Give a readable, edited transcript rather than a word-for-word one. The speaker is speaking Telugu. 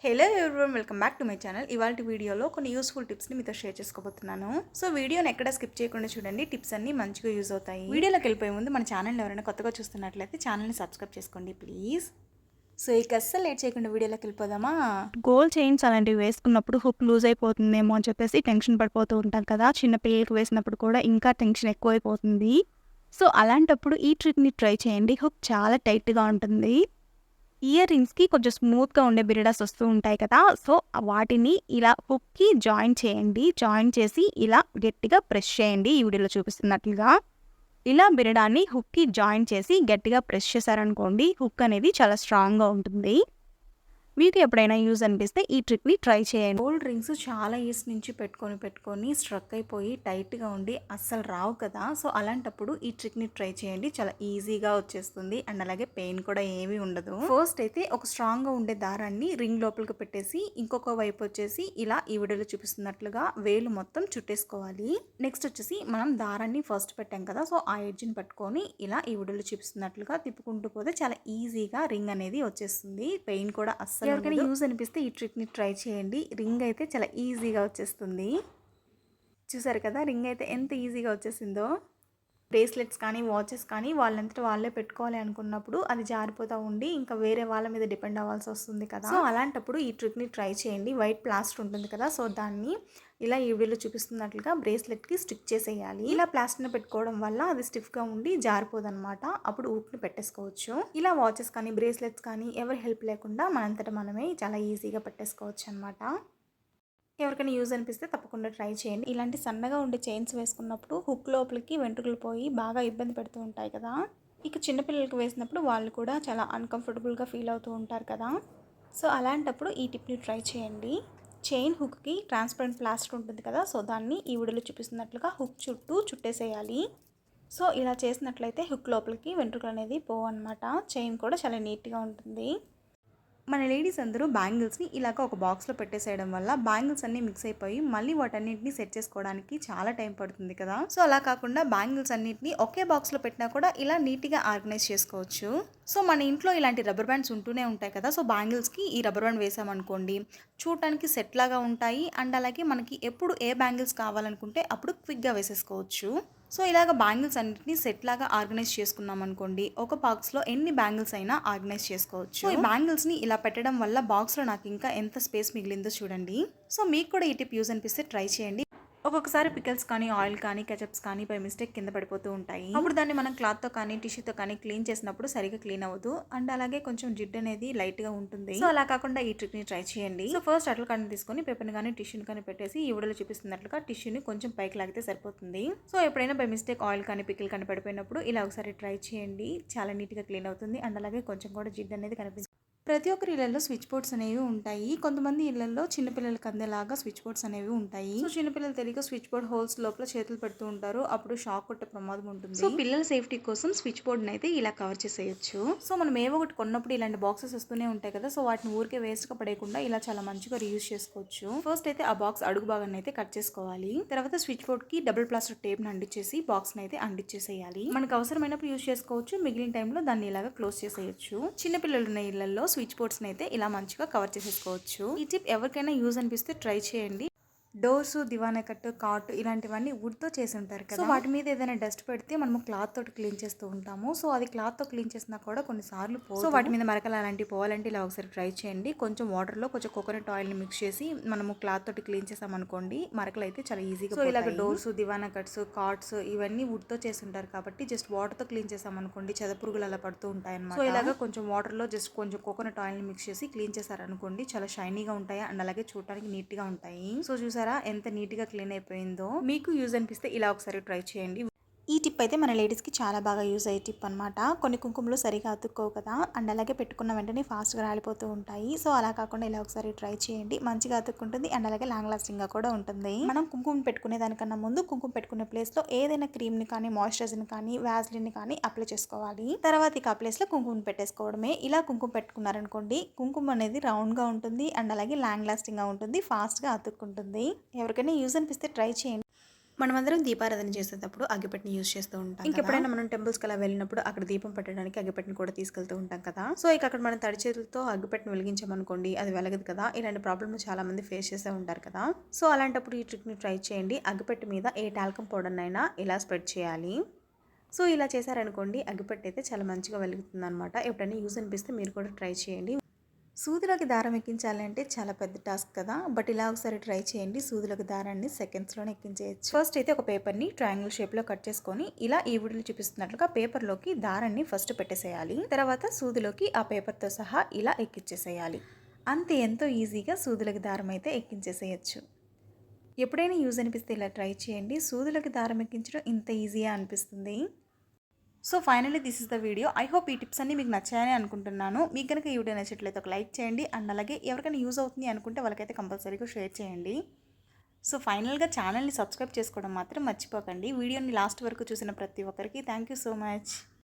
Hello everyone, welcome back to my channel. ఇవాళ వీడియోలో కొన్ని యూస్ఫుల్ టిప్స్ని మీతో షేర్ చేసుకోబోతున్నాను. సో వీడియోని ఎక్కడ స్కిప్ చేయకుండా చూడండి, టిప్స్ అన్ని మంచిగా యూజ్ అవుతాయి. వీడియోలోకి వెళ్ళిపోయే ముందు మన ఛానల్ ఎవరైనా కొత్తగా చూస్తున్నట్లయితే ఛానల్ని సబ్స్క్రైబ్ చేసుకోండి ప్లీజ్. సో ఇక అస్సలు లేట్ చేయకుండా వీడియోలోకి వెళ్ళిపోదామా. గోల్డ్ చైన్స్ అలాంటివి వేసుకున్నప్పుడు హుక్ లూజ్ అయిపోతుందేమో అని చెప్పేసి టెన్షన్ పడిపోతూ ఉంటాం కదా. చిన్న పిల్లలకి వేసినప్పుడు కూడా ఇంకా టెన్షన్ ఎక్కువైపోతుంది. సో అలాంటప్పుడు ఈ ట్రిక్ని ట్రై చేయండి. హుక్ చాలా టైట్గా ఉంటుంది. ఇయర్ రింగ్స్కి కొంచెం స్మూత్గా ఉండే బిరిడాస్ వస్తూ ఉంటాయి కదా. సో వాటిని ఇలా హుక్కి జాయిన్ చేయండి. జాయిన్ చేసి ఇలా గట్టిగా ప్రెస్ చేయండి. ఈ వీడియోలో చూపిస్తున్నట్లుగా ఇలా బిరడాన్ని హుక్కి జాయిన్ చేసి గట్టిగా ప్రెస్ చేశారనుకోండి, హుక్ అనేది చాలా స్ట్రాంగ్గా ఉంటుంది. మీకు ఎప్పుడైనా యూజ్ అనిపిస్తే ఈ ట్రిక్ని ట్రై చేయండి. గోల్డ్ రింగ్స్ చాలా ఇయర్స్ నుంచి పెట్టుకొని స్ట్రక్ అయిపోయి టైట్గా ఉండి అస్సలు రావు కదా. సో అలాంటప్పుడు ఈ ట్రిక్ని ట్రై చేయండి, చాలా ఈజీగా వచ్చేస్తుంది అండ్ అలాగే పెయిన్ కూడా ఏమీ ఉండదు. ఫస్ట్ అయితే ఒక స్ట్రాంగ్గా ఉండే దారాన్ని రింగ్ లోపలికి పెట్టేసి ఇంకొక వైపు వచ్చేసి ఇలా ఈ వీడియోలో చూపిస్తున్నట్లుగా వేలు మొత్తం చుట్టేసుకోవాలి. నెక్స్ట్ వచ్చేసి మనం దారాన్ని ఫస్ట్ పెట్టాం కదా, సో ఆ ఎడ్జ్ని పట్టుకొని ఇలా ఈ వీడియోలో చూపిస్తున్నట్లుగా తిప్పుకుంటూ పోతే చాలా ఈజీగా రింగ్ అనేది వచ్చేస్తుంది. పెయిన్ కూడా అస్సలు ఎవరికైనా యూజ్ అనిపిస్తే ఈ ట్రిక్ని ట్రై చేయండి. రింగ్ అయితే చాలా ఈజీగా వచ్చేస్తుంది. చూసారు కదా రింగ్ అయితే ఎంత ఈజీగా వచ్చేసిందో. బ్రేస్లెట్స్ కానీ వాచెస్ కానీ వాళ్ళంతటా వాళ్ళే పెట్టుకోవాలి అనుకున్నప్పుడు అది జారిపోతూ ఉండి ఇంకా వేరే వాళ్ళ మీద డిపెండ్ అవ్వాల్సి వస్తుంది కదా. సో అలాంటప్పుడు ఈ ట్రిక్ని ట్రై చేయండి. వైట్ ప్లాస్టర్ ఉంటుంది కదా, సో దాన్ని ఇలా ఈ వీడియోలో చూపిస్తున్నట్లుగా బ్రేస్లెట్కి స్టిక్ చేసేయాలి. ఇలా ప్లాస్టర్ని పెట్టుకోవడం వల్ల అది స్టిఫ్గా ఉండి జారిపోదన్నమాట. అప్పుడు ఊపిని పెట్టేసుకోవచ్చు. ఇలా వాచెస్ కానీ బ్రేస్లెట్స్ కానీ ఎవరి హెల్ప్ లేకుండా మనంతటా మనమే చాలా ఈజీగా పెట్టేసుకోవచ్చు అనమాట. ఎవరికైనా యూజ్ అనిపిస్తే తప్పకుండా ట్రై చేయండి. ఇలాంటి సన్నగా ఉండే చైన్స్ వేసుకున్నప్పుడు హుక్ లోపలికి వెంట్రుకలు పోయి బాగా ఇబ్బంది పెడుతూ ఉంటాయి కదా. ఇక చిన్నపిల్లలకి వేసినప్పుడు వాళ్ళు కూడా చాలా అన్కంఫర్టబుల్గా ఫీల్ అవుతూ ఉంటారు కదా. సో అలాంటప్పుడు ఈ టిప్ని ట్రై చేయండి. చైన్ హుక్కి ట్రాన్స్పరెంట్ ప్లాస్టర్ ఉంటుంది కదా, సో దాన్ని ఈ వీడియోలో చూపిస్తున్నట్లుగా హుక్ చుట్టూ చుట్టేసేయాలి. సో ఇలా చేసినట్లయితే హుక్ లోపలికి వెంట్రుకలు అనేది పోవన్నమాట. చైన్ కూడా చాలా నీట్గా ఉంటుంది. మన లేడీస్ అందరూ బ్యాంగిల్స్ని ఇలాగ ఒక బాక్స్లో పెట్టేసేయడం వల్ల బ్యాంగిల్స్ అన్నీ మిక్స్ అయిపోయి మళ్ళీ వాటన్నిటిని సెట్ చేసుకోవడానికి చాలా టైం పడుతుంది కదా. సో అలా కాకుండా బ్యాంగిల్స్ అన్నిటిని ఒకే బాక్స్లో పెట్టినా కూడా ఇలా నీట్గా ఆర్గనైజ్ చేసుకోవచ్చు. సో మన ఇంట్లో ఇలాంటి రబ్బర్ బ్యాండ్స్ ఉంటూనే ఉంటాయి కదా. సో బ్యాంగిల్స్కి ఈ రబ్బర్ బ్యాండ్ వేసామనుకోండి, చూడటానికి సెట్ లాగా ఉంటాయి అండ్ అలాగే మనకి ఎప్పుడు ఏ బ్యాంగిల్స్ కావాలనుకుంటే అప్పుడు క్విక్గా వేసేసుకోవచ్చు. సో ఇలాగ బ్యాంగిల్స్ అన్నింటినీ సెట్ లాగా ఆర్గనైజ్ చేసుకున్నాం అనుకోండి, ఒక బాక్స్లో ఎన్ని బ్యాంగిల్స్ అయినా ఆర్గనైజ్ చేసుకోవచ్చు. ఈ బ్యాంగిల్స్ని ఇలా పెట్టడం వల్ల బాక్స్లో నాకు ఇంకా ఎంత స్పేస్ మిగిలిందో చూడండి. సో మీకు కూడా ఈ టిప్ యూజ్ అనిపిస్తే ట్రై చేయండి. ఒక్కొక్కసారి పికల్స్ కానీ ఆయిల్ కానీ కెచప్స్ కానీ బై మిస్టేక్ కింద పడిపోతూ ఉంటాయి. అప్పుడు దాన్ని మనం క్లాత్తో కానీ టిష్యూతో కానీ క్లీన్ చేసినప్పుడు సరిగా క్లీన్ అవ్వదు అండ్ అలాగే కొంచెం జిడ్ అనేది లైట్గా ఉంటుంది. సో అలా కాకుండా ఈ ట్రిక్ని ట్రై చేయండి. సో ఫస్ట్ అట్లా కానీ తీసుకొని పేపర్ని కానీ టిష్యూని కానీ పెట్టేసి ఈ వీడియోలో చూపిస్తున్నట్లుగా టిష్యూని కొంచెం పైకి లాగితే సరిపోతుంది. సో ఎప్పుడైనా బై మిస్టేక్ ఆయిల్ కానీ పికిల్ కానీ పడిపోయినప్పుడు ఇలా ఒకసారి ట్రై చేయండి, చాలా నీట్గా క్లీన్ అవుతుంది అండ్ అలాగే కొంచెం కూడా జిడ్ అనేది కనిపిస్తుంది. ప్రతి ఒక్కరి ఇళ్లలో స్విచ్ బోర్డ్స్ అనేవి ఉంటాయి. కొంతమంది ఇళ్లలో చిన్నపిల్లలకి అందేలాగా స్విచ్ బోర్డ్స్ అనేవి ఉంటాయి. సో చిన్నపిల్లలు తెలియక స్విచ్ బోర్డ్ హోల్స్ లోపల చేతులు పెడుతూ ఉంటారు, అప్పుడు షాక్ కొట్టే ప్రమాదం ఉంటుంది. సో పిల్లల సేఫ్టీ కోసం స్విచ్ బోర్డ్ని అయితే ఇలా కవర్ చేసేయచ్చు. సో మనం ఏవో ఒకటి కొన్నప్పుడు ఇలాంటి బాక్సెస్ వస్తూనే ఉంటాయి కదా, సో వాటిని ఊరికే వేస్ట్గా పడేయకుండా ఇలా చాలా మంచిగా రీయూజ్ చేసుకోవచ్చు. ఫస్ట్ అయితే ఆ బాక్స్ అడుగు భాగాన్ని అయితే కట్ చేసుకోవాలి. తర్వాత స్విచ్ బోర్డ్ కి డబుల్ ప్లాస్టర్ టేప్ ని అంటించేసి బాక్స్ ని అయితే అంటించేసేయాలి. మనకు అవసరమైనప్పుడు యూజ్ చేసుకోవచ్చు, మిగిలిన టైంలో దాన్ని ఇలాగా క్లోజ్ చేసేయచ్చు. చిన్నపిల్లలు ఉన్న ఇళ్లలో స్విచ్ బోర్డ్స్ అయితే ఇలా మంచిగా కవర్ చేసేసుకోవచ్చు. ఈ టిప్ ఎవరికైనా యూజ్ అనిపిస్తే ట్రై చేయండి. డోర్స్, దివానా కట్టు, కాట్ ఇలాంటివన్నీ వుడ్తో చేసి ఉంటారు కదా, సో వాటి మీద ఏదైనా డస్ట్ పెడితే మనము క్లాత్ తోటి క్లీన్ చేస్తూ ఉంటాము. సో అది క్లాత్తో క్లీన్ చేసినా కూడా కొన్నిసార్లు పోదు. సో వాటి మీద మరకలు అలాంటివి పోవాలంటే ఇలా ఒకసారి ట్రై చేయండి. కొంచెం వాటర్లో కొంచెం కోకోనట్ ఆయిల్ని మిక్స్ చేసి మనము క్లాత్ తోటి క్లీన్ చేసామనుకోండి, మరకలు అయితే చాలా ఈజీగా. సో ఇలాగ డోర్స్, దివానా కట్స్, కాట్స్ ఇవన్నీ వుడ్తో చేసి ఉంటారు కాబట్టి జస్ట్ వాటర్తో క్లీన్ చేసామనుకోండి, చెదపురుగులు అలా పడుతూ ఉంటాయి అన్నమాట. సో ఇలాగ కొంచెం వాటర్లో జస్ట్ కొంచెం కోకోనట్ ఆయిల్ని మిక్స్ చేసి క్లీన్ చేశారనుకోండి, చాలా షైనీగా ఉంటాయి అండ్ అలాగే చూడటానికి నీట్గా ఉంటాయి. సో చూసారా ఎంత నీట్గా క్లీన్ అయిపోయిందో. మీకు యూజ్ అనిపిస్తే ఇలా ఒకసారి ట్రై చేయండి. ఈ టిప్ అయితే మన లేడీస్కి చాలా బాగా యూజ్ అయ్యే టిప్ అనమాట. కొన్ని కుంకుమలు సరిగా అతుక్కోవు కదా అండ్ అలాగే పెట్టుకున్న వెంటనే ఫాస్ట్గా రాలిపోతూ ఉంటాయి. సో అలా కాకుండా ఇలా ఒకసారి ట్రై చేయండి, మంచిగా అతుక్కుంటుంది అండ్ అలాగే లాంగ్ లాస్టింగ్గా కూడా ఉంటుంది. మనం కుంకుమ పెట్టుకునే దానికన్నా ముందు కుంకుమ పెట్టుకునే ప్లేస్లో ఏదైనా క్రీమ్ని కానీ మాయిశ్చరైజర్ని కానీ వ్యాజ్లిన్ని కానీ అప్లై చేసుకోవాలి. తర్వాత ఇక ఆ ప్లేస్లో కుంకుమ పెట్టేసుకోవడమే. ఇలా కుంకుమ పెట్టుకున్నారనుకోండి, కుంకుమ అనేది రౌండ్గా ఉంటుంది అండ్ అలాగే లాంగ్ లాస్టింగ్గా ఉంటుంది, ఫాస్ట్గా అతుక్కుంటుంది. ఎవరికైనా యూజ్ అనిపిస్తే ట్రై చేయండి. మనమందరం దీపారాధన చేసేటప్పుడు అగ్గిపెట్టిని యూజ్ చేస్తూ ఉంటాం. ఇంకెప్పుడైనా మనం టెంపుల్స్కి అలా వెళ్ళినప్పుడు అక్కడ దీపం పెట్టడానికి అగ్గిపెట్టిని కూడా తీసుకెళ్తూ ఉంటాం కదా. సో ఇక అక్కడ మనం తడి చేతులతో అగ్గిపెట్టిని వెలిగించామనుకోండి, అది వెలగదు కదా. ఇలాంటి ప్రాబ్లమ్ చాలా మంది ఫేస్ చేసే ఉంటారు కదా. సో అలాంటప్పుడు ఈ ట్రిక్ని ట్రై చేయండి. అగ్గిపెట్టి మీద ఏ టాల్కమ్ పౌడర్నైనా ఇలా స్ప్రెడ్ చేయాలి. సో ఇలా చేశారనుకోండి, అగ్గిపెట్టి అయితే చాలా మంచిగా వెలుగుతుంది అనమాట. ఎప్పుడైనా యూజ్ అనిపిస్తే మీరు కూడా ట్రై చేయండి. సూదిలోకి దారం ఎక్కించాలంటే చాలా పెద్ద టాస్క్ కదా, బట్ ఇలా ఒకసారి ట్రై చేయండి. సూదిలోకి దారాన్ని సెకండ్స్లోనే ఎక్కించేయచ్చు. ఫస్ట్ అయితే ఒక పేపర్ని ట్రయాంగిల్ షేప్లో కట్ చేసుకొని ఇలా ఈ వీడియోలో చూపిస్తున్నట్లుగా పేపర్లోకి దారాన్ని ఫస్ట్ పెట్టేసేయాలి. తర్వాత సూదిలోకి ఆ పేపర్తో సహా ఇలా ఎక్కించేసేయాలి. అంతే, ఎంతో ఈజీగా సూదులకి దారం అయితే ఎక్కించేసేయచ్చు. ఎప్పుడైనా యూజ్ అనిపిస్తే ఇలా ట్రై చేయండి. సూదులకి దారం ఎక్కించడం ఇంత ఈజీగా అనిపిస్తుంది. So finally this is the video. I hope ఈ టిప్స్ అన్ని మీకు నచ్చాయని అనుకుంటున్నాను. మీకు కనుక ఈ వీడియో నచ్చట్లయితే ఒక లైక్ చేయండి. అండ్ అలాగే ఎవరికైనా యూజ్ అవుతుంది అనుకుంటే వాళ్ళకైతే కంపల్సరీగా షేర్ చేయండి. సో ఫైనల్గా ఛానల్ని సబ్స్క్రైబ్ చేసుకోవడం మాత్రం మర్చిపోకండి. వీడియోని లాస్ట్ వరకు చూసిన ప్రతి ఒక్కరికి థ్యాంక్ యూ సో మచ్.